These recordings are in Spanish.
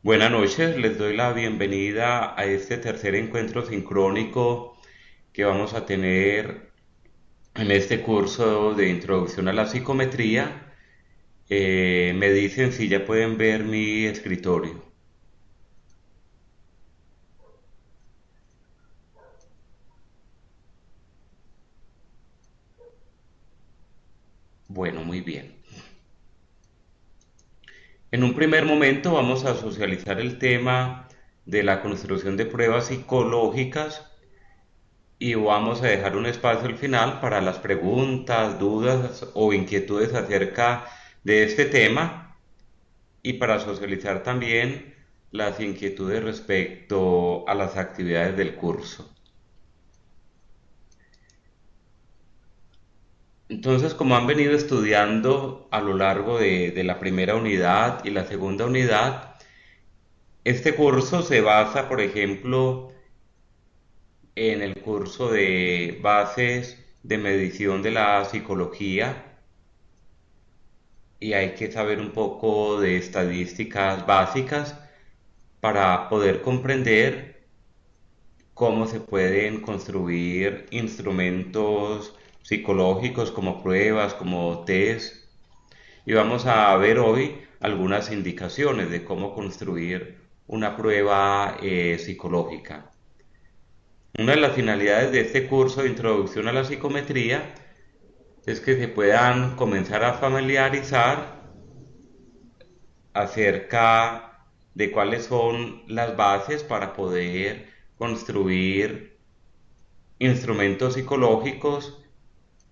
Buenas noches, les doy la bienvenida a este tercer encuentro sincrónico que vamos a tener en este curso de introducción a la psicometría. Me dicen si ya pueden ver mi escritorio. Bueno, muy bien. En un primer momento vamos a socializar el tema de la construcción de pruebas psicológicas y vamos a dejar un espacio al final para las preguntas, dudas o inquietudes acerca de este tema y para socializar también las inquietudes respecto a las actividades del curso. Entonces, como han venido estudiando a lo largo de la primera unidad y la segunda unidad, este curso se basa, por ejemplo, en el curso de bases de medición de la psicología y hay que saber un poco de estadísticas básicas para poder comprender cómo se pueden construir instrumentos psicológicos como pruebas, como test. Y vamos a ver hoy algunas indicaciones de cómo construir una prueba psicológica. Una de las finalidades de este curso de introducción a la psicometría es que se puedan comenzar a familiarizar acerca de cuáles son las bases para poder construir instrumentos psicológicos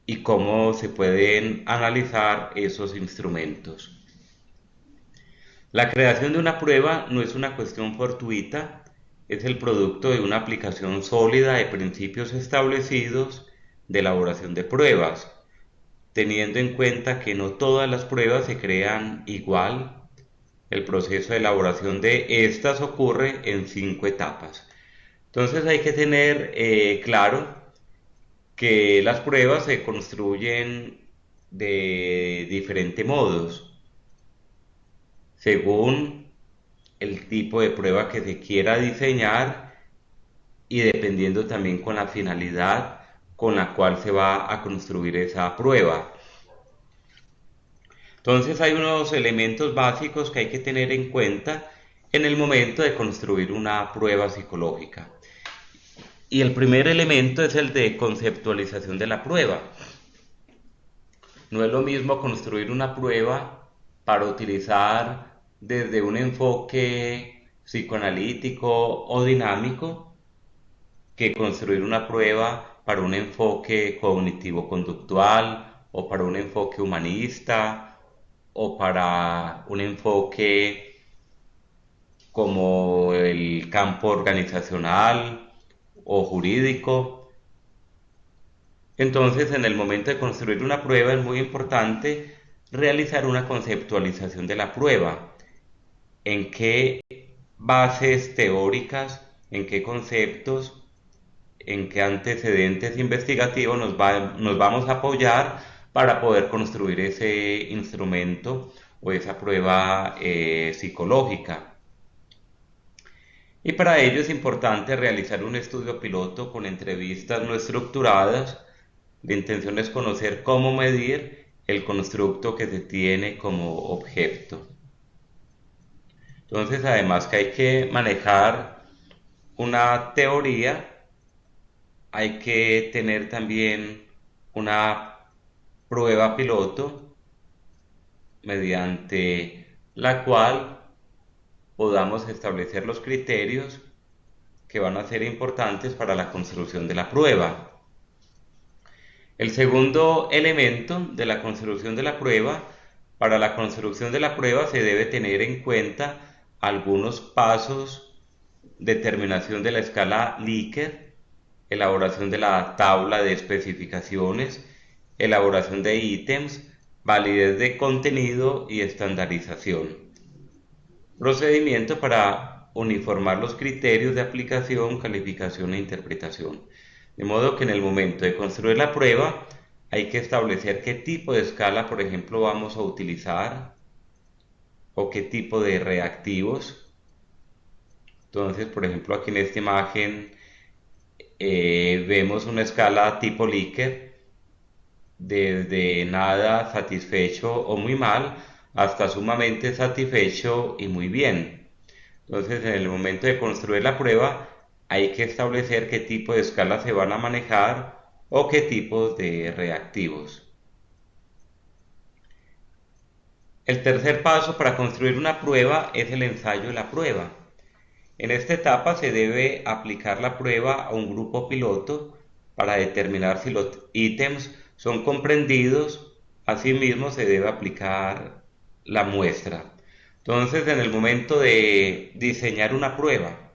y cómo se pueden analizar esos instrumentos. La creación de una prueba no es una cuestión fortuita, es el producto de una aplicación sólida de principios establecidos de elaboración de pruebas, teniendo en cuenta que no todas las pruebas se crean igual. El proceso de elaboración de estas ocurre en 5 etapas. Entonces hay que tener claro que las pruebas se construyen de diferentes modos, según el tipo de prueba que se quiera diseñar y dependiendo también con la finalidad con la cual se va a construir esa prueba. Entonces hay unos elementos básicos que hay que tener en cuenta en el momento de construir una prueba psicológica. Y el primer elemento es el de conceptualización de la prueba. No es lo mismo construir una prueba para utilizar desde un enfoque psicoanalítico o dinámico que construir una prueba para un enfoque cognitivo-conductual o para un enfoque humanista o para un enfoque como el campo organizacional o jurídico. Entonces, en el momento de construir una prueba es muy importante realizar una conceptualización de la prueba, en qué bases teóricas, en qué conceptos, en qué antecedentes investigativos nos vamos a apoyar para poder construir ese instrumento o esa prueba psicológica. Y para ello es importante realizar un estudio piloto con entrevistas no estructuradas. La intención es conocer cómo medir el constructo que se tiene como objeto. Entonces, además que hay que manejar una teoría, hay que tener también una prueba piloto mediante la cual podamos establecer los criterios que van a ser importantes para la construcción de la prueba. El segundo elemento de la construcción de la prueba, para la construcción de la prueba se debe tener en cuenta algunos pasos: determinación de la escala Likert, elaboración de la tabla de especificaciones, elaboración de ítems, validez de contenido y estandarización. Procedimiento para uniformar los criterios de aplicación, calificación e interpretación. De modo que en el momento de construir la prueba hay que establecer qué tipo de escala, por ejemplo, vamos a utilizar o qué tipo de reactivos. Entonces, por ejemplo, aquí en esta imagen vemos una escala tipo Likert, desde nada satisfecho o muy mal hasta sumamente satisfecho y muy bien. Entonces, en el momento de construir la prueba, hay que establecer qué tipo de escalas se van a manejar o qué tipos de reactivos. El tercer paso para construir una prueba es el ensayo de la prueba. En esta etapa se debe aplicar la prueba a un grupo piloto para determinar si los ítems son comprendidos. Asimismo, se debe aplicar la muestra. Entonces, en el momento de diseñar una prueba,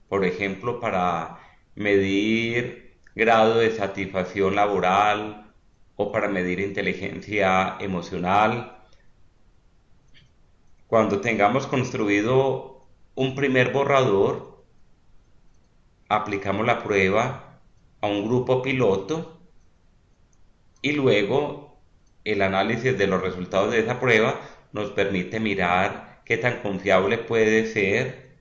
por ejemplo, para medir grado de satisfacción laboral o para medir inteligencia emocional, cuando tengamos construido un primer borrador, aplicamos la prueba a un grupo piloto y luego el análisis de los resultados de esa prueba nos permite mirar qué tan confiable puede ser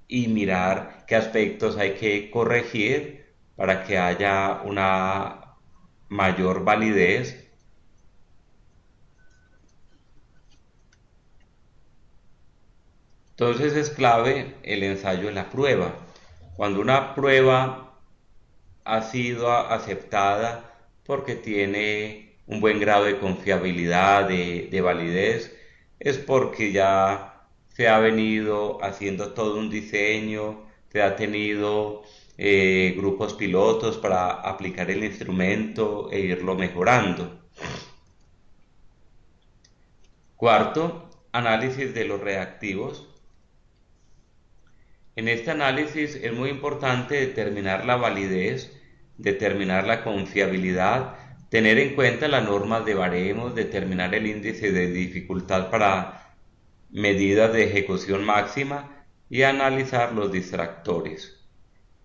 y mirar qué aspectos hay que corregir para que haya una mayor validez. Entonces es clave el ensayo de la prueba. Cuando una prueba ha sido aceptada porque tiene un buen grado de confiabilidad, de validez, es porque ya se ha venido haciendo todo un diseño, se ha tenido grupos pilotos para aplicar el instrumento e irlo mejorando. Cuarto, análisis de los reactivos. En este análisis es muy importante determinar la validez, determinar la confiabilidad, tener en cuenta las normas de baremos, determinar el índice de dificultad para medidas de ejecución máxima y analizar los distractores.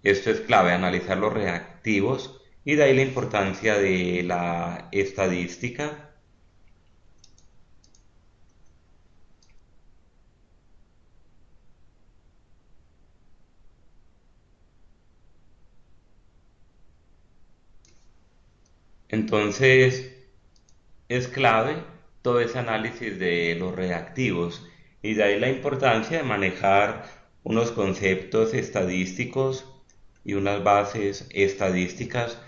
Esto es clave, analizar los reactivos y de ahí la importancia de la estadística. Entonces, es clave todo ese análisis de los reactivos y de ahí la importancia de manejar unos conceptos estadísticos y unas bases estadísticas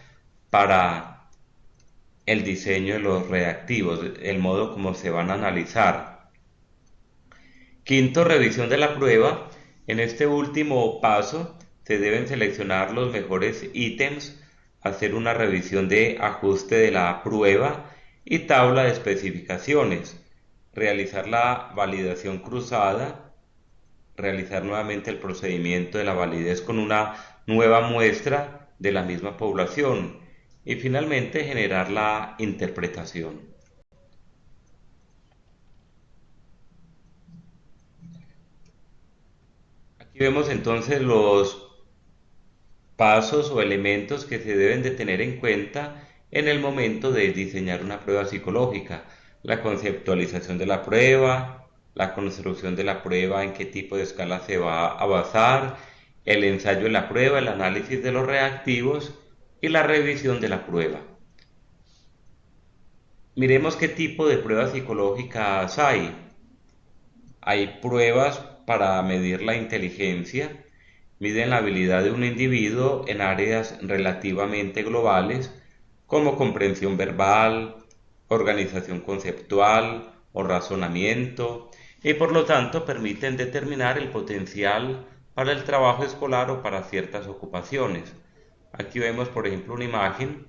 para el diseño de los reactivos, el modo como se van a analizar. Quinto, revisión de la prueba. En este último paso se deben seleccionar los mejores ítems, hacer una revisión de ajuste de la prueba y tabla de especificaciones, realizar la validación cruzada, realizar nuevamente el procedimiento de la validez con una nueva muestra de la misma población y finalmente generar la interpretación. Aquí vemos entonces los pasos o elementos que se deben de tener en cuenta en el momento de diseñar una prueba psicológica. La conceptualización de la prueba, la construcción de la prueba, en qué tipo de escala se va a basar, el ensayo de la prueba, el análisis de los reactivos y la revisión de la prueba. Miremos qué tipo de pruebas psicológicas hay. Hay pruebas para medir la inteligencia, miden la habilidad de un individuo en áreas relativamente globales como comprensión verbal, organización conceptual o razonamiento, y por lo tanto permiten determinar el potencial para el trabajo escolar o para ciertas ocupaciones. Aquí vemos, por ejemplo, una imagen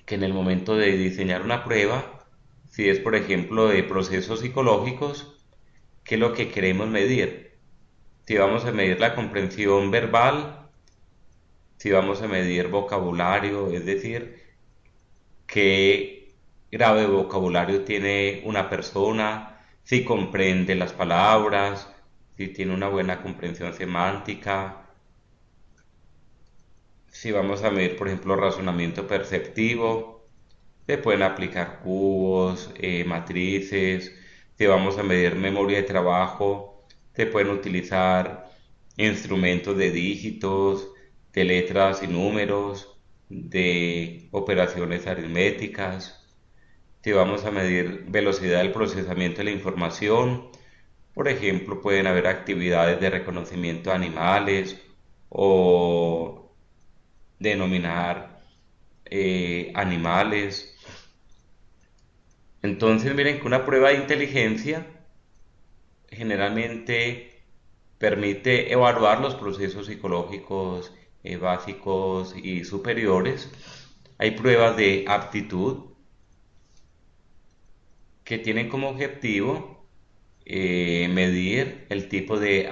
que en el momento de diseñar una prueba, si es por ejemplo de procesos psicológicos, ¿qué es lo que queremos medir? Si vamos a medir la comprensión verbal, si vamos a medir vocabulario, es decir, qué grado de vocabulario tiene una persona, si comprende las palabras, si tiene una buena comprensión semántica, si vamos a medir, por ejemplo, razonamiento perceptivo, se pueden aplicar cubos, matrices, si vamos a medir memoria de trabajo, Se pueden utilizar instrumentos de dígitos, de letras y números, de operaciones aritméticas. Si vamos a medir velocidad del procesamiento de la información, por ejemplo, pueden haber actividades de reconocimiento de animales o denominar animales. Entonces, miren que una prueba de inteligencia generalmente permite evaluar los procesos psicológicos básicos y superiores. Hay pruebas de aptitud que tienen como objetivo medir el tipo de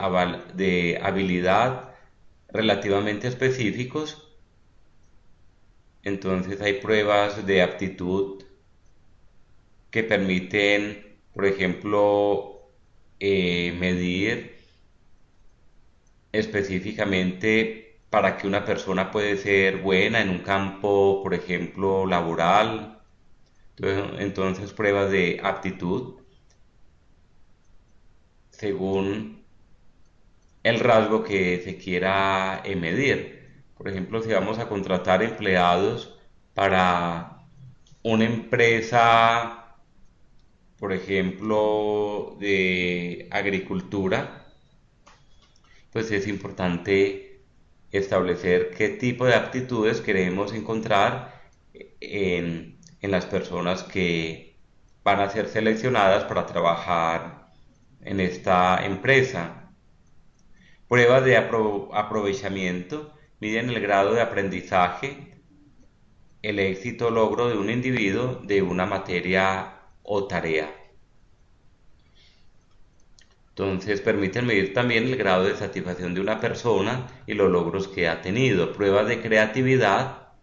habilidad relativamente específicos. Entonces hay pruebas de aptitud que permiten, por ejemplo, medir específicamente para que una persona puede ser buena en un campo, por ejemplo, laboral. Entonces pruebas de aptitud según el rasgo que se quiera medir. Por ejemplo, si vamos a contratar empleados para una empresa, por ejemplo, de agricultura, pues es importante establecer qué tipo de aptitudes queremos encontrar en las personas que van a ser seleccionadas para trabajar en esta empresa. Pruebas de aprovechamiento miden el grado de aprendizaje, el éxito o logro de un individuo de una materia o tarea. Entonces permiten medir también el grado de satisfacción de una persona y los logros que ha tenido. Pruebas de creatividad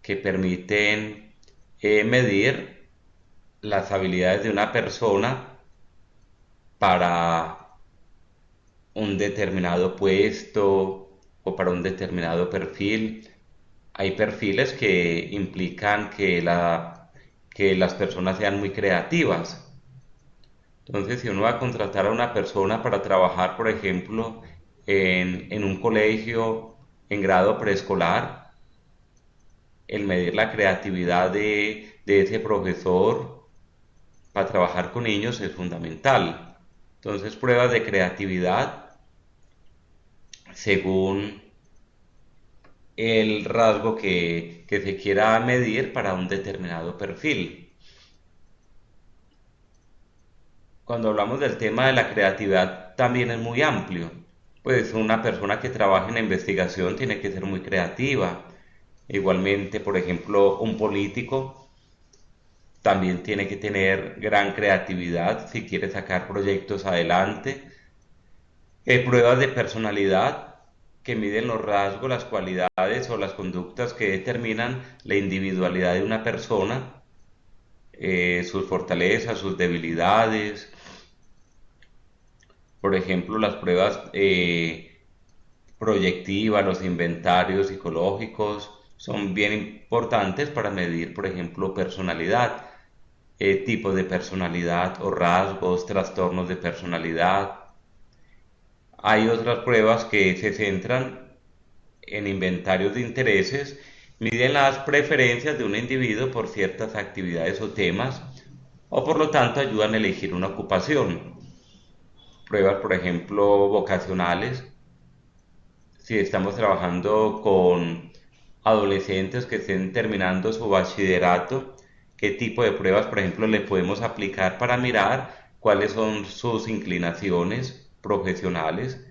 que permiten medir las habilidades de una persona para un determinado puesto o para un determinado perfil. Hay perfiles que implican que las personas sean muy creativas. Entonces, si uno va a contratar a una persona para trabajar, por ejemplo, en un colegio en grado preescolar, el medir la creatividad de ese profesor para trabajar con niños es fundamental. Entonces, pruebas de creatividad según el rasgo que se quiera medir para un determinado perfil. Cuando hablamos del tema de la creatividad también es muy amplio. Pues una persona que trabaja en la investigación tiene que ser muy creativa. Igualmente, por ejemplo, un político también tiene que tener gran creatividad si quiere sacar proyectos adelante. Pruebas de personalidad que miden los rasgos, las cualidades o las conductas que determinan la individualidad de una persona, sus fortalezas, sus debilidades. Por ejemplo, las pruebas proyectivas, los inventarios psicológicos son bien importantes para medir, por ejemplo, personalidad, tipos de personalidad o rasgos, trastornos de personalidad. Hay otras pruebas que se centran en inventarios de intereses, miden las preferencias de un individuo por ciertas actividades o temas, o por lo tanto ayudan a elegir una ocupación. Pruebas, por ejemplo, vocacionales, si estamos trabajando con adolescentes que estén terminando su bachillerato, qué tipo de pruebas, por ejemplo, le podemos aplicar para mirar cuáles son sus inclinaciones profesionales.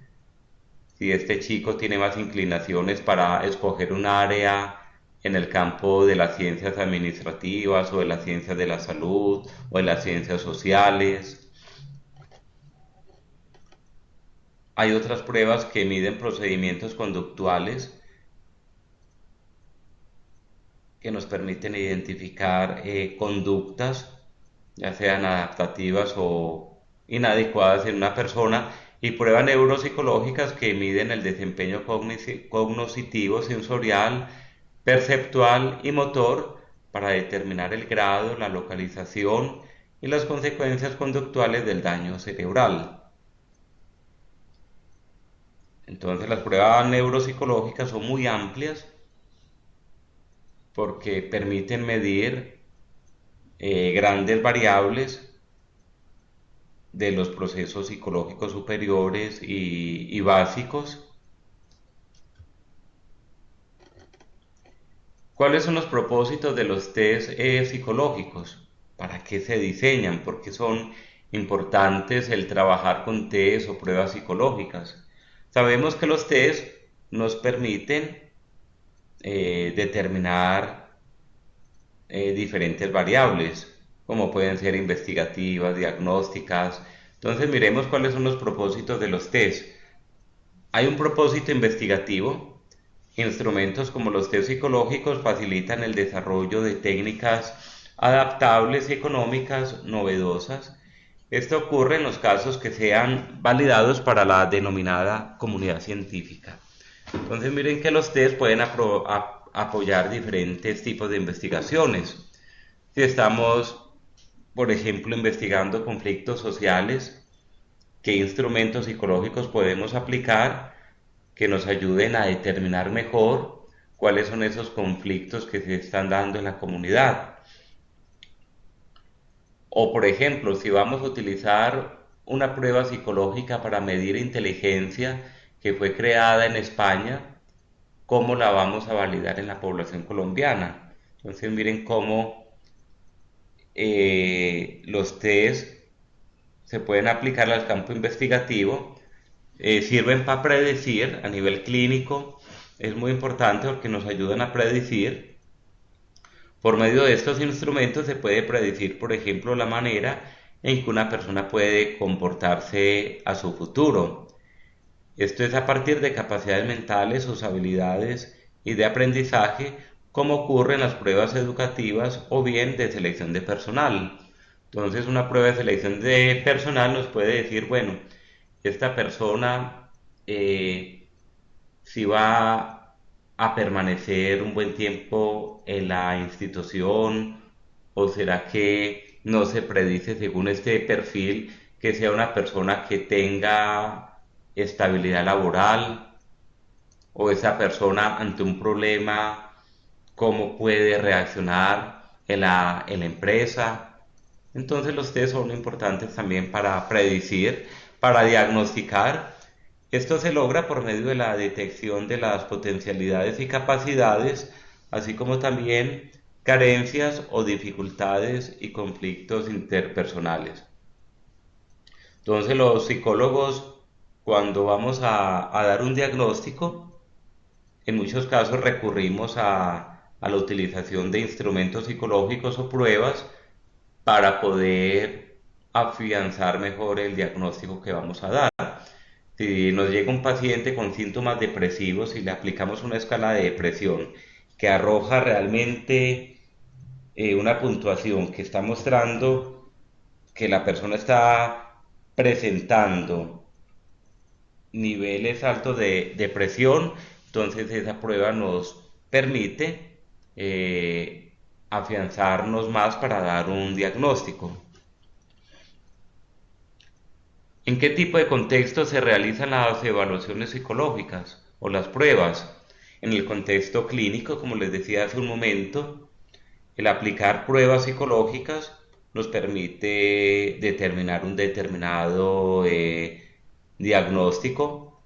Si este chico tiene más inclinaciones para escoger un área en el campo de las ciencias administrativas o de las ciencias de la salud o de las ciencias sociales. Hay otras pruebas que miden procedimientos conductuales que nos permiten identificar conductas, ya sean adaptativas o inadecuadas en una persona, y pruebas neuropsicológicas que miden el desempeño cognoscitivo, sensorial, perceptual y motor para determinar el grado, la localización y las consecuencias conductuales del daño cerebral. Entonces las pruebas neuropsicológicas son muy amplias porque permiten medir grandes variables de los procesos psicológicos superiores y básicos. ¿Cuáles son los propósitos de los test psicológicos? ¿Para qué se diseñan? ¿Por qué son importantes el trabajar con test o pruebas psicológicas? Sabemos que los test nos permiten determinar diferentes variables, como pueden ser investigativas, diagnósticas. Entonces miremos cuáles son los propósitos de los test. Hay un propósito investigativo. Instrumentos como los test psicológicos facilitan el desarrollo de técnicas adaptables y económicas novedosas. Esto ocurre en los casos que sean validados para la denominada comunidad científica. Entonces miren que los test pueden apoyar diferentes tipos de investigaciones. Si estamos, por ejemplo, investigando conflictos sociales, ¿qué instrumentos psicológicos podemos aplicar que nos ayuden a determinar mejor cuáles son esos conflictos que se están dando en la comunidad? O por ejemplo, si vamos a utilizar una prueba psicológica para medir inteligencia que fue creada en España, ¿cómo la vamos a validar en la población colombiana? Entonces miren cómo los test se pueden aplicar al campo investigativo, sirven para predecir a nivel clínico, es muy importante porque nos ayudan a predecir. Por medio de estos instrumentos se puede predecir, por ejemplo, la manera en que una persona puede comportarse a su futuro. Esto es a partir de capacidades mentales, sus habilidades y de aprendizaje, como ocurre en las pruebas educativas o bien de selección de personal. Entonces, una prueba de selección de personal nos puede decir, bueno, esta persona si va a permanecer un buen tiempo en la institución o será que no se predice según este perfil que sea una persona que tenga estabilidad laboral o esa persona ante un problema, cómo puede reaccionar en la empresa. Entonces los test son importantes también para predecir, para diagnosticar. Esto se logra por medio de la detección de las potencialidades y capacidades, así como también carencias o dificultades y conflictos interpersonales. Entonces los psicólogos, cuando vamos a dar un diagnóstico, en muchos casos recurrimos a la utilización de instrumentos psicológicos o pruebas para poder afianzar mejor el diagnóstico que vamos a dar. Si nos llega un paciente con síntomas depresivos y le aplicamos una escala de depresión que arroja realmente una puntuación que está mostrando que la persona está presentando niveles altos de depresión, entonces esa prueba nos permite afianzarnos más para dar un diagnóstico. ¿En qué tipo de contexto se realizan las evaluaciones psicológicas o las pruebas? En el contexto clínico, como les decía hace un momento, el aplicar pruebas psicológicas nos permite determinar un determinado diagnóstico,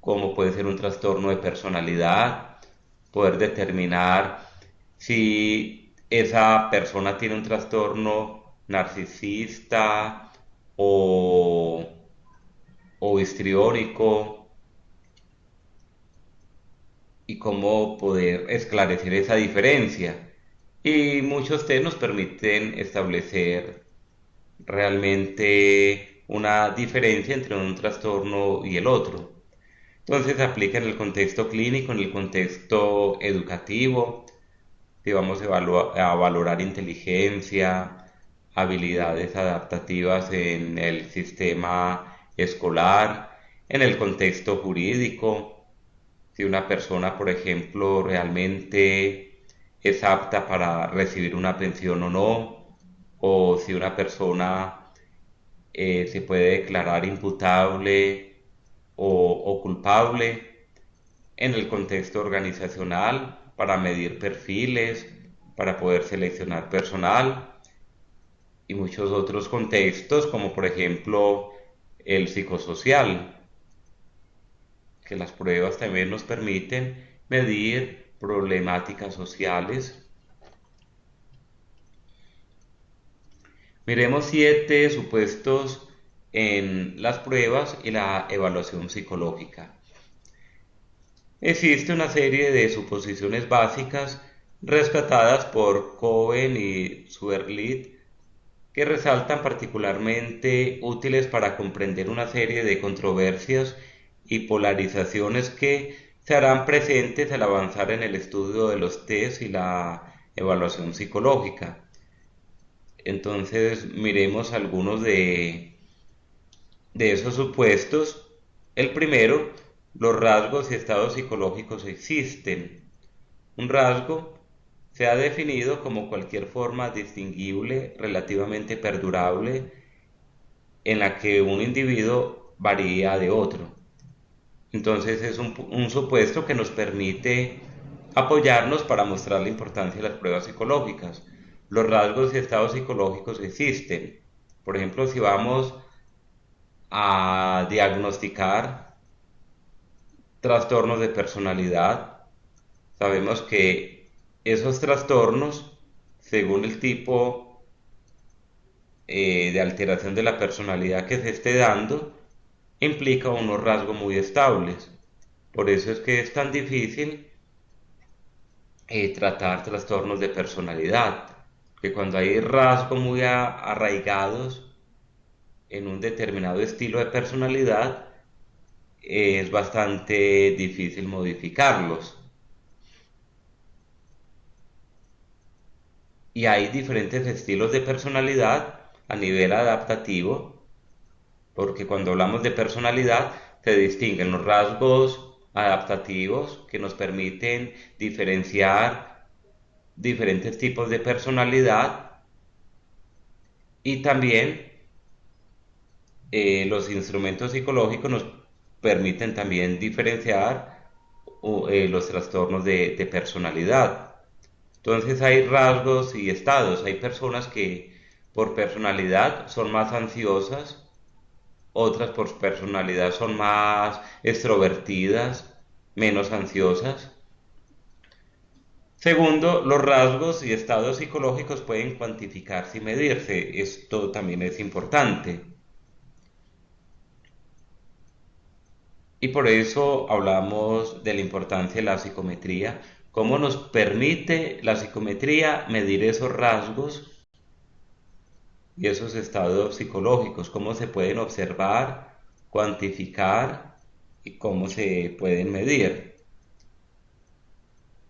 como puede ser un trastorno de personalidad, poder determinar si esa persona tiene un trastorno narcisista o, o histriónico y cómo poder esclarecer esa diferencia. Y muchos test nos permiten establecer realmente una diferencia entre un trastorno y el otro. Entonces se aplica en el contexto clínico, en el contexto educativo, si vamos a valorar inteligencia, habilidades adaptativas en el sistema escolar, en el contexto jurídico, si una persona, por ejemplo, realmente es apta para recibir una pensión o no, o si una persona se puede declarar imputable o culpable, en el contexto organizacional, para medir perfiles, para poder seleccionar personal y muchos otros contextos, como por ejemplo el psicosocial, que las pruebas también nos permiten medir problemáticas sociales. Miremos 7 supuestos en las pruebas y la evaluación psicológica. Existe una serie de suposiciones básicas rescatadas por Cohen y Suerlit que resultan particularmente útiles para comprender una serie de controversias y polarizaciones que se harán presentes al avanzar en el estudio de los test y la evaluación psicológica. Entonces, miremos algunos de esos supuestos. El primero, los rasgos y estados psicológicos existen. Un rasgo se ha definido como cualquier forma distinguible, relativamente perdurable, en la que un individuo varía de otro. Entonces es un supuesto que nos permite apoyarnos para mostrar la importancia de las pruebas psicológicas. Los rasgos y estados psicológicos existen. Por ejemplo, si vamos a diagnosticar trastornos de personalidad, sabemos que esos trastornos, según el tipo de alteración de la personalidad que se esté dando, implica unos rasgos muy estables. Por eso es que es tan difícil tratar trastornos de personalidad, que cuando hay rasgos muy arraigados en un determinado estilo de personalidad, es bastante difícil modificarlos. Y hay diferentes estilos de personalidad a nivel adaptativo, porque cuando hablamos de personalidad se distinguen los rasgos adaptativos que nos permiten diferenciar diferentes tipos de personalidad y también los instrumentos psicológicos nos permiten también diferenciar los trastornos de personalidad. Entonces hay rasgos y estados. Hay personas que por personalidad son más ansiosas, otras por personalidad son más extrovertidas, menos ansiosas. Segundo, los rasgos y estados psicológicos pueden cuantificarse y medirse. Esto también es importante. Y por eso hablamos de la importancia de la psicometría, cómo nos permite la psicometría medir esos rasgos y esos estados psicológicos, cómo se pueden observar, cuantificar y cómo se pueden medir.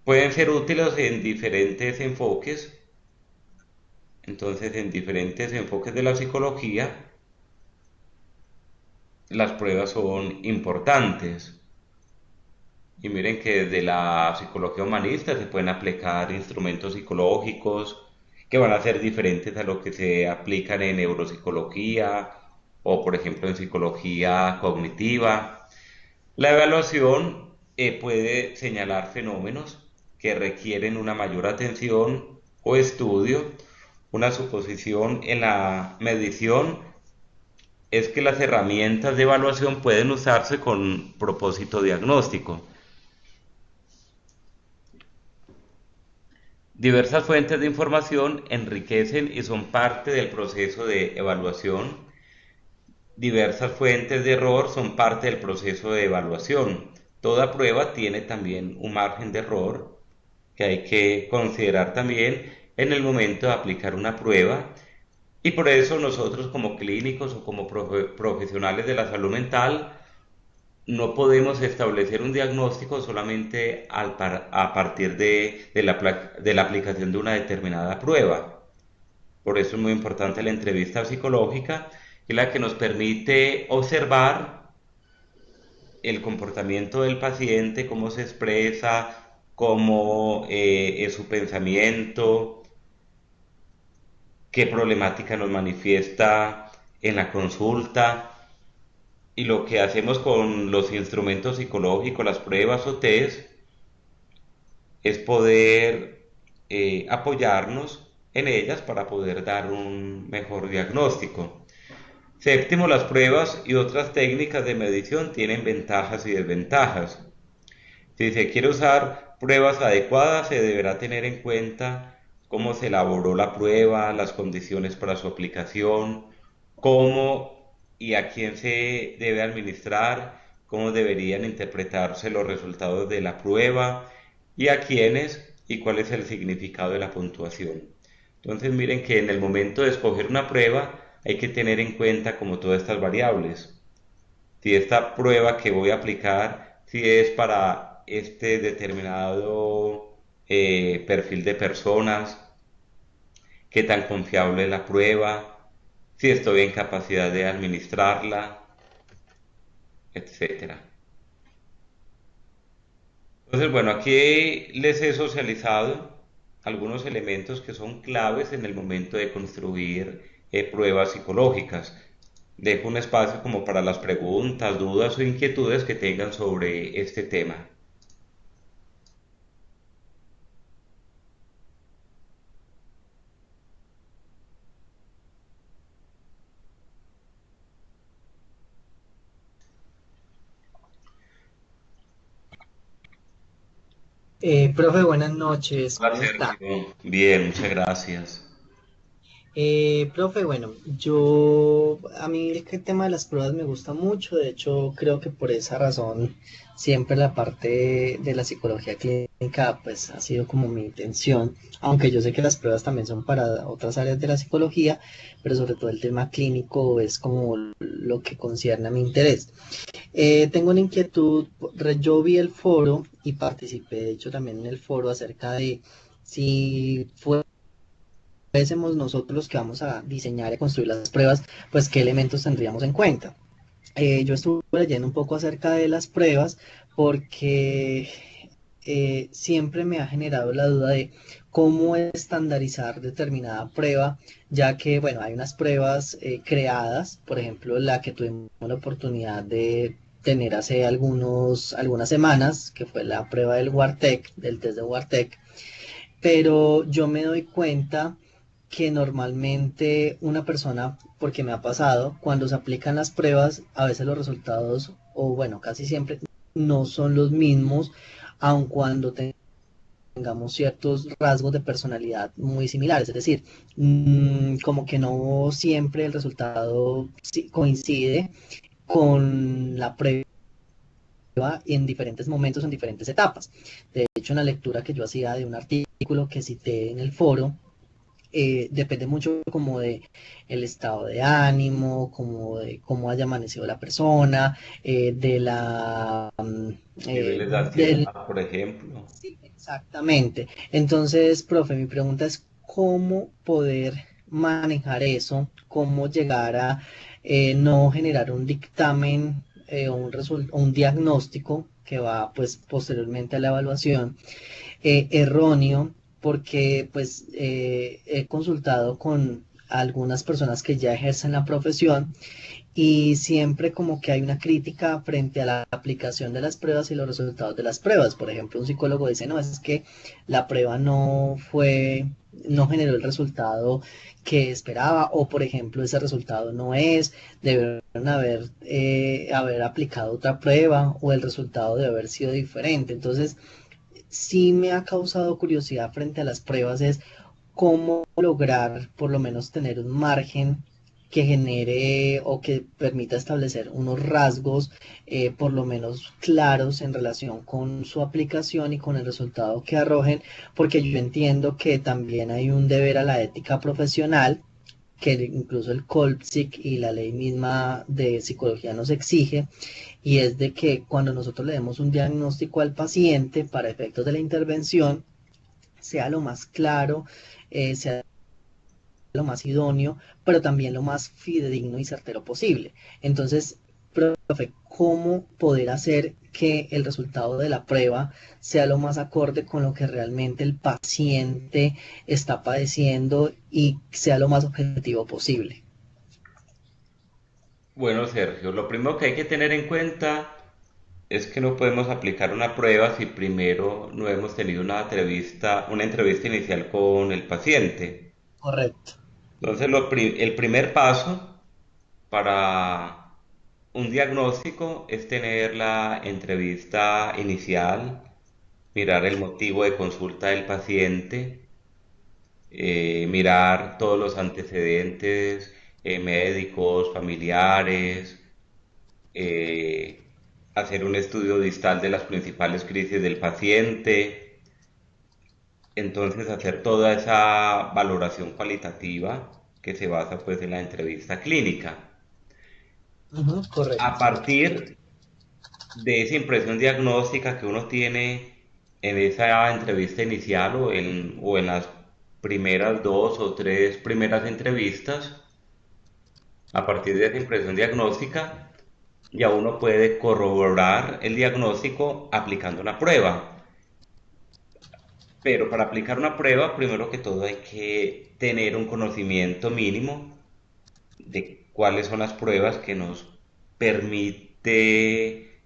Pueden ser útiles en diferentes enfoques, entonces en diferentes enfoques de la psicología, las pruebas son importantes. Y miren que desde la psicología humanista se pueden aplicar instrumentos psicológicos que van a ser diferentes a lo que se aplican en neuropsicología o por ejemplo en psicología cognitiva. La evaluación puede señalar fenómenos que requieren una mayor atención o estudio. Una suposición en la medición es que las herramientas de evaluación pueden usarse con propósito diagnóstico. Diversas fuentes de información enriquecen y son parte del proceso de evaluación. Diversas fuentes de error son parte del proceso de evaluación. Toda prueba tiene también un margen de error que hay que considerar también en el momento de aplicar una prueba. Y por eso nosotros como clínicos o como profesionales de la salud mental no podemos establecer un diagnóstico solamente a partir de la aplicación de una determinada prueba. Por eso es muy importante la entrevista psicológica, que es la que nos permite observar el comportamiento del paciente, cómo se expresa, cómo es su pensamiento, qué problemática nos manifiesta en la consulta. Y lo que hacemos con los instrumentos psicológicos, las pruebas o test, es poder apoyarnos en ellas para poder dar un mejor diagnóstico. Séptimo, las pruebas y otras técnicas de medición tienen ventajas y desventajas. Si se quiere usar pruebas adecuadas, se deberá tener en cuenta cómo se elaboró la prueba, las condiciones para su aplicación, cómo y a quién se debe administrar, cómo deberían interpretarse los resultados de la prueba y a quiénes y cuál es el significado de la puntuación. Entonces miren que en el momento de escoger una prueba hay que tener en cuenta como todas estas variables. Si esta prueba que voy a aplicar, si es para este determinado perfil de personas, qué tan confiable es la prueba, si estoy en capacidad de administrarla, etcétera. Entonces, bueno, aquí les he socializado algunos elementos que son claves en el momento de construir pruebas psicológicas. Dejo un espacio como para las preguntas, dudas o inquietudes que tengan sobre este tema. Profe, buenas noches, Hola ¿cómo está? Sergio, bien, muchas gracias. Profe, bueno, a mí el tema de las pruebas me gusta mucho, de hecho creo que por esa razón siempre la parte de la psicología clínica pues ha sido como mi intención, aunque yo sé que las pruebas también son para otras áreas de la psicología, pero sobre todo el tema clínico es como lo que concierne a mi interés. Tengo una inquietud, yo vi el foro y participé de hecho también en el foro acerca de si fuésemos nosotros los que vamos a diseñar y construir las pruebas, pues qué elementos tendríamos en cuenta. Yo estuve leyendo un poco acerca de las pruebas porque siempre me ha generado la duda de cómo estandarizar determinada prueba, ya que, bueno, hay unas pruebas creadas, por ejemplo, la que tuvimos la oportunidad de tener hace algunas semanas, que fue la prueba del WARTEC, del test de WARTEC, pero yo me doy cuenta que normalmente una persona, porque me ha pasado, cuando se aplican las pruebas, a veces los resultados, o bueno, casi siempre, no son los mismos, aun cuando tengamos ciertos rasgos de personalidad muy similares. Es decir, como que no siempre el resultado coincide con la prueba en diferentes momentos, en diferentes etapas. De hecho, en la lectura que yo hacía de un artículo que cité en el foro, depende mucho como de el estado de ánimo, como de cómo haya amanecido la persona, de la Niveles de del ansiedad, por ejemplo. sí, exactamente. Entonces, profe, mi pregunta es cómo poder manejar eso, cómo llegar a no generar un dictamen o un diagnóstico que va pues posteriormente a la evaluación erróneo, porque pues he consultado con algunas personas que ya ejercen la profesión y siempre como que hay una crítica frente a la aplicación de las pruebas y los resultados de las pruebas. Por ejemplo, un psicólogo dice, no, es que la prueba no generó el resultado que esperaba, o por ejemplo, ese resultado no es, debieron haber aplicado otra prueba, o el resultado debe haber sido diferente. Entonces, sí me ha causado curiosidad frente a las pruebas es cómo lograr por lo menos tener un margen que genere o que permita establecer unos rasgos por lo menos claros en relación con su aplicación y con el resultado que arrojen, porque yo entiendo que también hay un deber a la ética profesional que incluso el COLPSIC y la ley misma de psicología nos exige, y es de que cuando nosotros le demos un diagnóstico al paciente para efectos de la intervención, sea lo más claro, sea lo más idóneo, pero también lo más fidedigno y certero posible. Entonces, profe, ¿cómo poder hacer que el resultado de la prueba sea lo más acorde con lo que realmente el paciente está padeciendo y sea lo más objetivo posible? Bueno, Sergio, lo primero que hay que tener en cuenta es que no podemos aplicar una prueba si primero no hemos tenido una entrevista inicial con el paciente. Correcto. Entonces, el primer paso para un diagnóstico es tener la entrevista inicial, mirar el motivo de consulta del paciente, mirar todos los antecedentes médicos, familiares, hacer un estudio distal de las principales crisis del paciente, entonces hacer toda esa valoración cualitativa que se basa pues en la entrevista clínica. Ujú, A correcto. partir de esa impresión diagnóstica que uno tiene en esa entrevista inicial o en las primeras dos o tres primeras entrevistas, a partir de esa impresión diagnóstica, ya uno puede corroborar el diagnóstico aplicando una prueba. Pero para aplicar una prueba, primero que todo hay que tener un conocimiento mínimo de cuáles son las pruebas que nos permite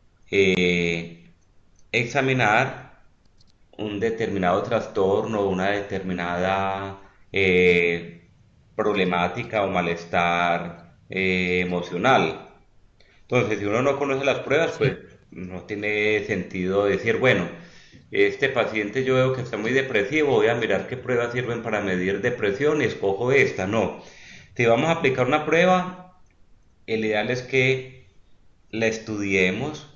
examinar un determinado trastorno, una determinada problemática o malestar emocional. Entonces, si uno no conoce las pruebas, Sí. pues no tiene sentido decir, bueno, este paciente yo veo que está muy depresivo, voy a mirar qué pruebas sirven para medir depresión y escojo esta. No. Si vamos a aplicar una prueba, el ideal es que la estudiemos,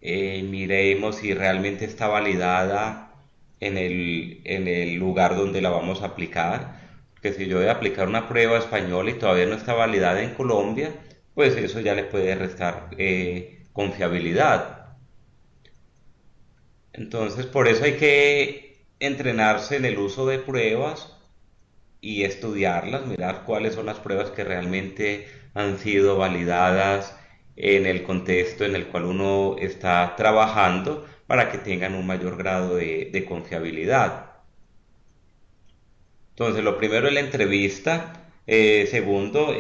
miremos si realmente está validada en el lugar donde la vamos a aplicar. Que si yo voy a aplicar una prueba española y todavía no está validada en Colombia, pues eso ya le puede restar confiabilidad. Entonces, por eso hay que entrenarse en el uso de pruebas y estudiarlas, mirar cuáles son las pruebas que realmente han sido validadas en el contexto en el cual uno está trabajando para que tengan un mayor grado de confiabilidad. Entonces, lo primero es la entrevista. Segundo,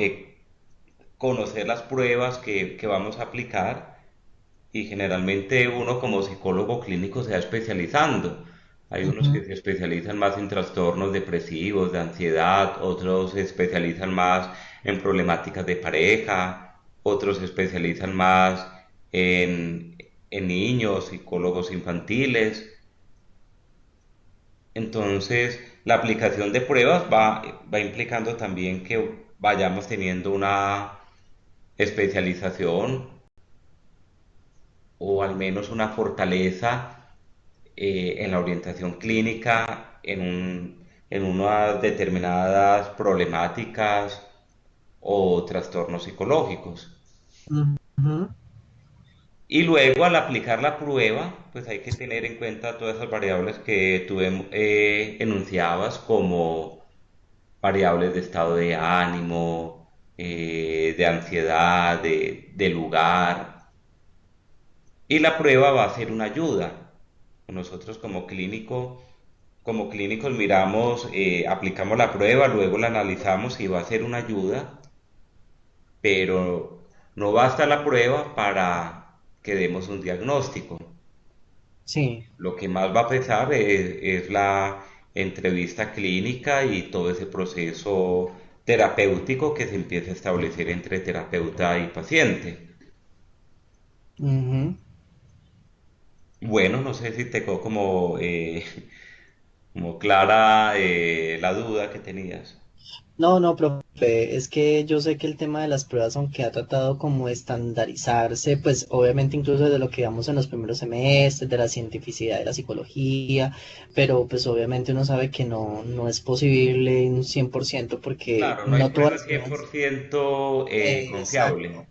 conocer las pruebas que vamos a aplicar y generalmente uno como psicólogo clínico se va especializando. Hay unos que Ujú, se especializan más en trastornos depresivos, de ansiedad, otros se especializan más en problemáticas de pareja, otros se especializan más en niños, psicólogos infantiles. Entonces, la aplicación de pruebas va implicando también que vayamos teniendo una especialización o al menos una fortaleza en la orientación clínica, en unas determinadas problemáticas o trastornos psicológicos. ujú. Y luego al aplicar la prueba, pues hay que tener en cuenta todas esas variables que tú enunciabas como variables de estado de ánimo, de ansiedad, de lugar. Y la prueba va a ser una ayuda. Nosotros como clínicos miramos, aplicamos la prueba, luego la analizamos y va a ser una ayuda, pero no basta la prueba para que demos un diagnóstico. Sí. Lo que más va a pesar es la entrevista clínica y todo ese proceso terapéutico que se empieza a establecer entre terapeuta y paciente. Ujú. Bueno, no sé si te quedó como, como clara la duda que tenías. No, no, profe, es que yo sé que el tema de las pruebas, aunque ha tratado como de estandarizarse, pues obviamente incluso de lo que vamos en los primeros semestres, de la cientificidad de la psicología, pero pues obviamente uno sabe que no es posible un 100% porque Claro, no hay no todas prueba las pruebas. 100% confiable. Exacto.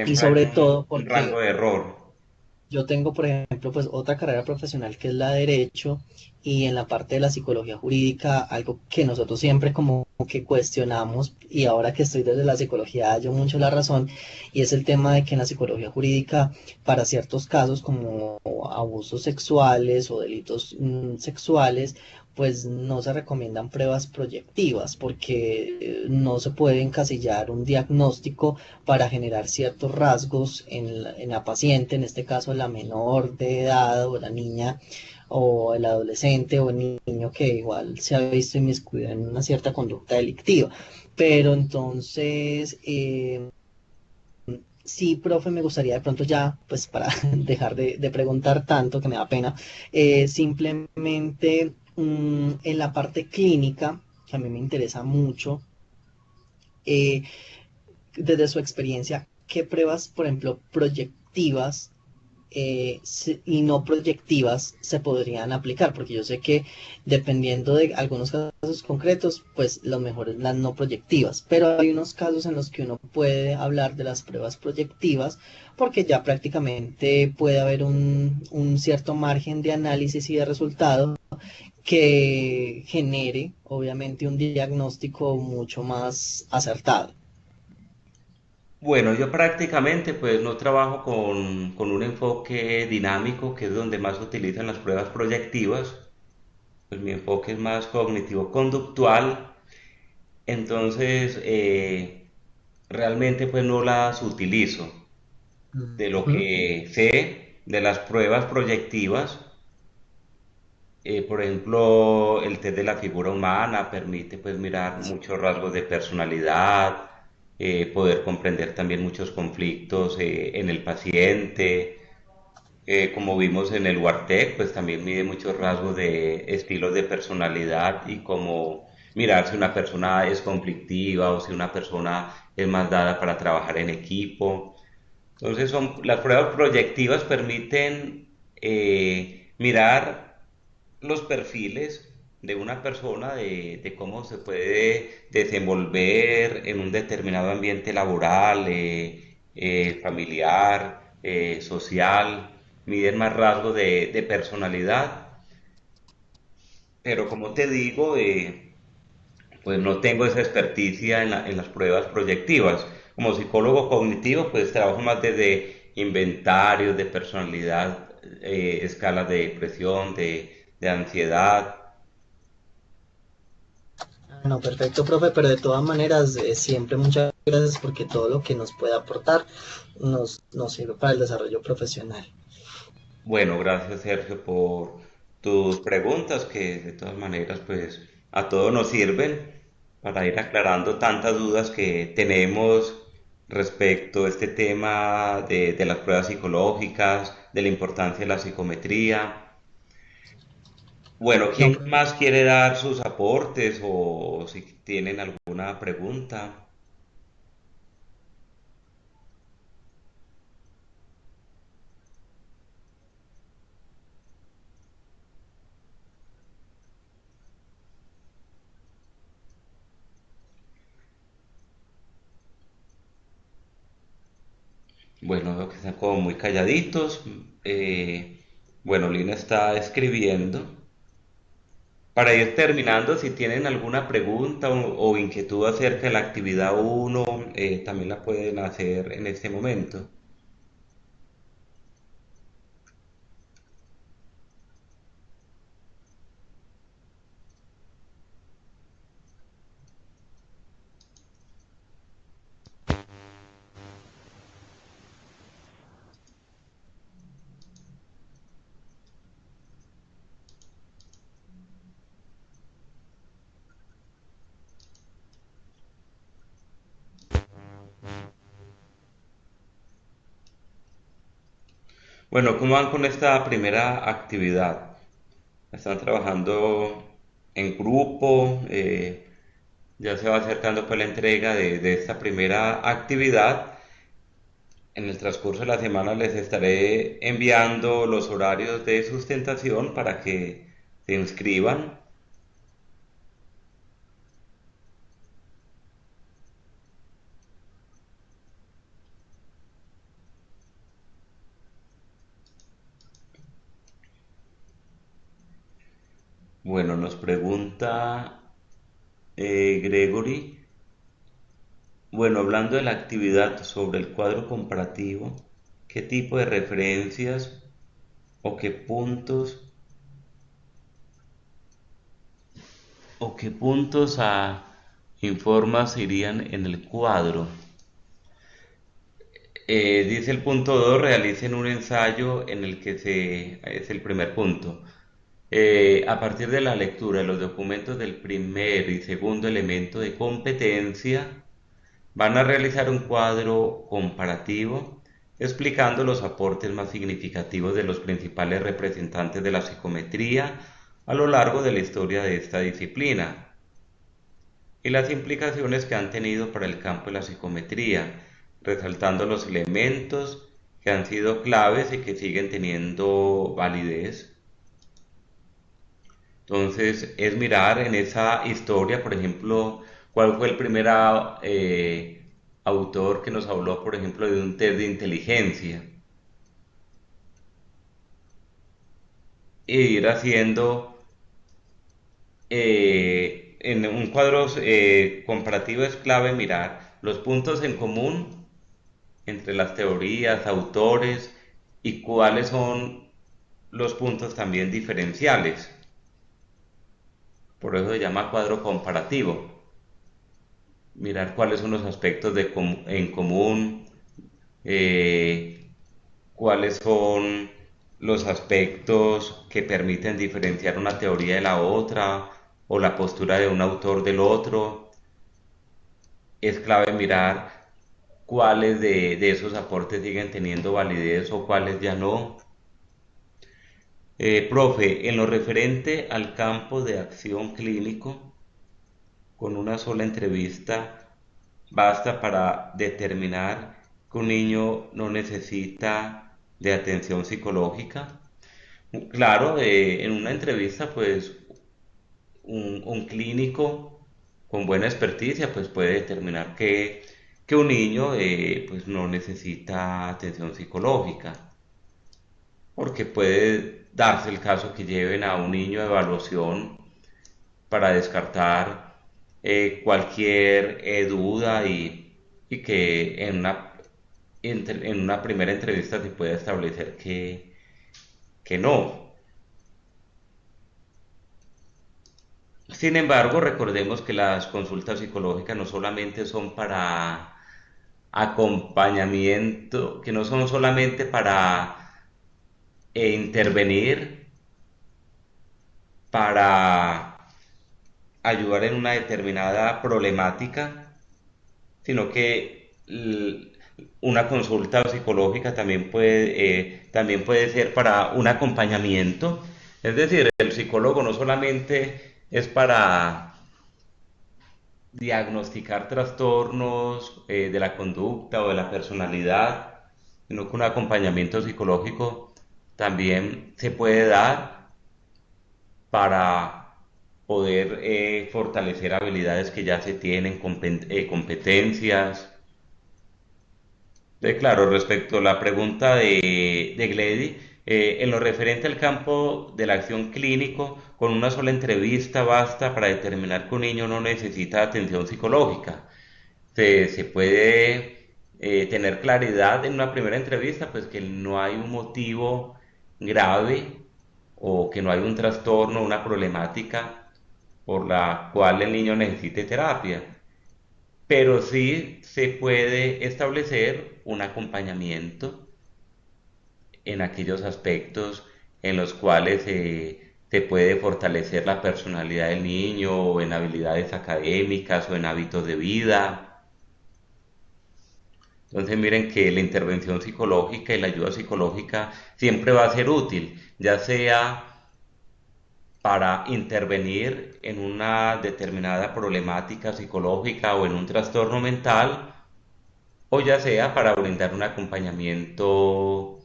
Y Siempre hay sobre todo un rango porque de error. yo tengo, por ejemplo, pues otra carrera profesional que es la de Derecho y en la parte de la psicología jurídica, algo que nosotros siempre como que cuestionamos y ahora que estoy desde la psicología hallo mucho la razón y es el tema de que en la psicología jurídica para ciertos casos como abusos sexuales o delitos sexuales, pues no se recomiendan pruebas proyectivas porque no se puede encasillar un diagnóstico para generar ciertos rasgos en la paciente, en este caso la menor de edad o la niña o el adolescente o el niño que igual se ha visto inmiscuido en una cierta conducta delictiva. Pero entonces, sí, profe, me gustaría de pronto ya, pues para dejar de preguntar tanto, que me da pena, simplemente en la parte clínica, que a mí me interesa mucho, eh, desde su experiencia, ¿qué pruebas, por ejemplo, proyectivas y no proyectivas se podrían aplicar? Porque yo sé que dependiendo de algunos casos concretos, pues lo mejor es las no proyectivas, pero hay unos casos en los que uno puede hablar de las pruebas proyectivas porque ya prácticamente puede haber un cierto margen de análisis y de resultado que genere obviamente un diagnóstico mucho más acertado. Bueno, yo prácticamente pues no trabajo con un enfoque dinámico, que es donde más se utilizan las pruebas proyectivas. Pues mi enfoque es más cognitivo-conductual. Entonces, realmente pues no las utilizo. De lo Ujú. que sé de las pruebas proyectivas, por ejemplo, el test de la figura humana permite pues mirar muchos rasgos de personalidad, poder comprender también muchos conflictos en el paciente. Como vimos en el Wartec, pues también mide muchos rasgos de estilos de personalidad y como mirar si una persona es conflictiva o si una persona es más dada para trabajar en equipo. Entonces las pruebas proyectivas permiten mirar los perfiles de una persona, de cómo se puede desenvolver en un determinado ambiente laboral, familiar, social, miden más rasgos de personalidad, pero como te digo, pues no tengo esa experticia en las pruebas proyectivas. Como psicólogo cognitivo, pues trabajo más desde inventarios de personalidad, escalas de depresión, de ansiedad. No, perfecto, profe, pero de todas maneras, siempre muchas gracias porque todo lo que nos puede aportar nos sirve para el desarrollo profesional. Bueno, gracias Sergio por tus preguntas que de todas maneras pues a todos nos sirven para ir aclarando tantas dudas que tenemos respecto a este tema de las pruebas psicológicas, de la importancia de la psicometría. Bueno, No, ¿quién más quiere dar sus aportes o si tienen alguna pregunta? Bueno, veo que están como muy calladitos. Eh, bueno, Lina está escribiendo. Para ir terminando, si tienen alguna pregunta o inquietud acerca de la actividad uno, también la pueden hacer en este momento. Bueno, ¿cómo van con esta primera actividad? ¿Están trabajando en grupo? Ya se va acercando pues la entrega de esta primera actividad. En el transcurso de la semana les estaré enviando los horarios de sustentación para que se inscriban. Bueno, nos pregunta Gregory. Bueno, hablando de la actividad sobre el cuadro comparativo, ¿qué tipo de referencias o qué puntos? o qué puntos a informas irían en el cuadro. Dice el punto 2: realicen un ensayo en el que es el primer punto. A partir de la lectura de los documentos del primer y segundo elemento de competencia, van a realizar un cuadro comparativo explicando los aportes más significativos de los principales representantes de la psicometría a lo largo de la historia de esta disciplina y las implicaciones que han tenido para el campo de la psicometría, resaltando los elementos que han sido claves y que siguen teniendo validez. Entonces, es mirar en esa historia, por ejemplo, cuál fue el primer autor que nos habló, por ejemplo, de un test de inteligencia, e ir haciendo en un cuadro comparativo. Es clave mirar los puntos en común entre las teorías, autores, y cuáles son los puntos también diferenciales. Por eso se llama cuadro comparativo. Mirar cuáles son los aspectos en común, eh, cuáles son los aspectos que permiten diferenciar una teoría de la otra o la postura de un autor del otro. Es clave mirar cuáles de esos aportes siguen teniendo validez o cuáles ya no. Profe, en lo referente al campo de acción clínico, con una sola entrevista basta para determinar que un niño no necesita de atención psicológica. Claro, en una entrevista, pues un clínico con buena experticia, pues puede determinar que un niño pues no necesita atención psicológica, porque puede darse el caso que lleven a un niño a evaluación para descartar cualquier duda y que en una primera entrevista se pueda establecer que no. Sin embargo, recordemos que las consultas psicológicas no solamente son para acompañamiento, que no son solamente para intervenir, para ayudar en una determinada problemática, sino que una consulta psicológica también puede ser para un acompañamiento. Es decir, el psicólogo no solamente es para diagnosticar trastornos de la conducta o de la personalidad, sino que un acompañamiento psicológico también se puede dar para poder fortalecer habilidades que ya se tienen, competencias. Claro, respecto a la pregunta de Gledy, en lo referente al campo de la acción clínico, con una sola entrevista basta para determinar que un niño no necesita atención psicológica. Se puede tener claridad en una primera entrevista, pues que no hay un motivo grave o que no hay un trastorno, una problemática por la cual el niño necesite terapia, pero sí se puede establecer un acompañamiento en aquellos aspectos en los cuales se puede fortalecer la personalidad del niño o en habilidades académicas o en hábitos de vida. Entonces miren que la intervención psicológica y la ayuda psicológica siempre va a ser útil, ya sea para intervenir en una determinada problemática psicológica o en un trastorno mental, o ya sea para brindar un acompañamiento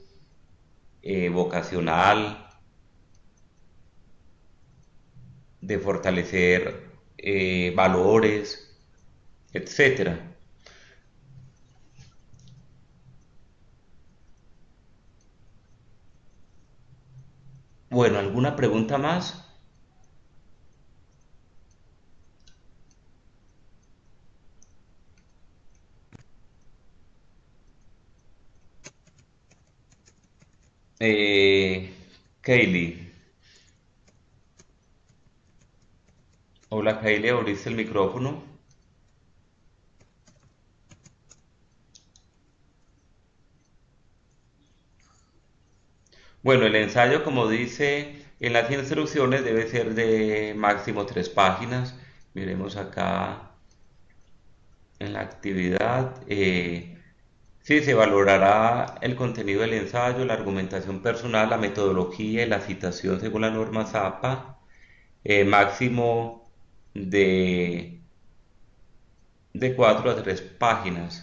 vocacional, de fortalecer valores, etcétera. Bueno, ¿alguna pregunta más? Eh, Kaylee, Hola, Kaile, abriste el micrófono. Bueno, el ensayo, como dice en las instrucciones, debe ser de máximo 3 páginas. Miremos acá en la actividad. Sí, se valorará el contenido del ensayo, la argumentación personal, la metodología y la citación según la norma ZAPA. Máximo de, de 4 a 3 páginas.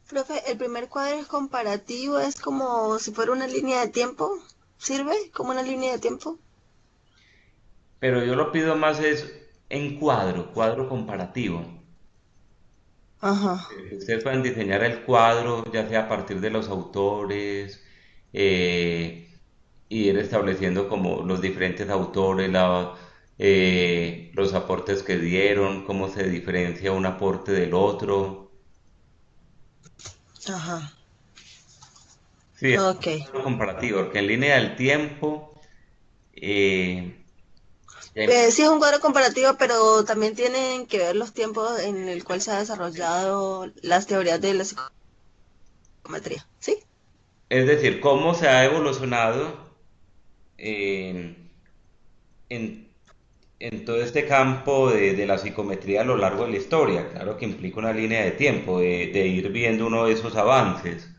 Profe, el primer cuadro es comparativo, es como si fuera una línea de tiempo. ¿Sirve como una línea de tiempo? Pero yo lo pido más es en cuadro, cuadro comparativo. Ajá, Que ustedes puedan diseñar el cuadro, ya sea a partir de los autores, eh, ir estableciendo como los diferentes autores, los aportes que dieron, cómo se diferencia un aporte del otro. ajá. Sí, es Ok. un cuadro comparativo, porque en línea del tiempo, eh, ya Sí es un cuadro comparativo, pero también tienen que ver los tiempos en el cual se ha desarrollado las teorías de la psicometría. ¿Sí? es decir, cómo se ha evolucionado en, en- en todo este campo de la psicometría a lo largo de la historia. Claro que implica una línea de tiempo, de ir viendo uno de esos avances,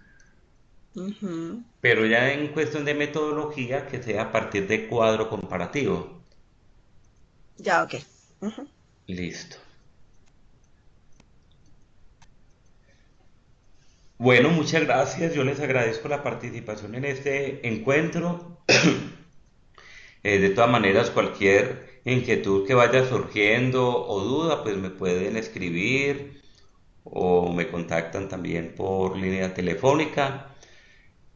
Ujú. pero ya en cuestión de metodología, que sea a partir de cuadro comparativo. Ya, ok. Ujú. Listo. Bueno, muchas gracias. Yo les agradezco la participación en este encuentro. De todas maneras, cualquier inquietud que vaya surgiendo o duda, pues me pueden escribir o me contactan también por línea telefónica.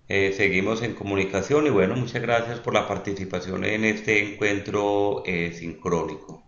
Seguimos en comunicación y bueno, muchas gracias por la participación en este encuentro sincrónico.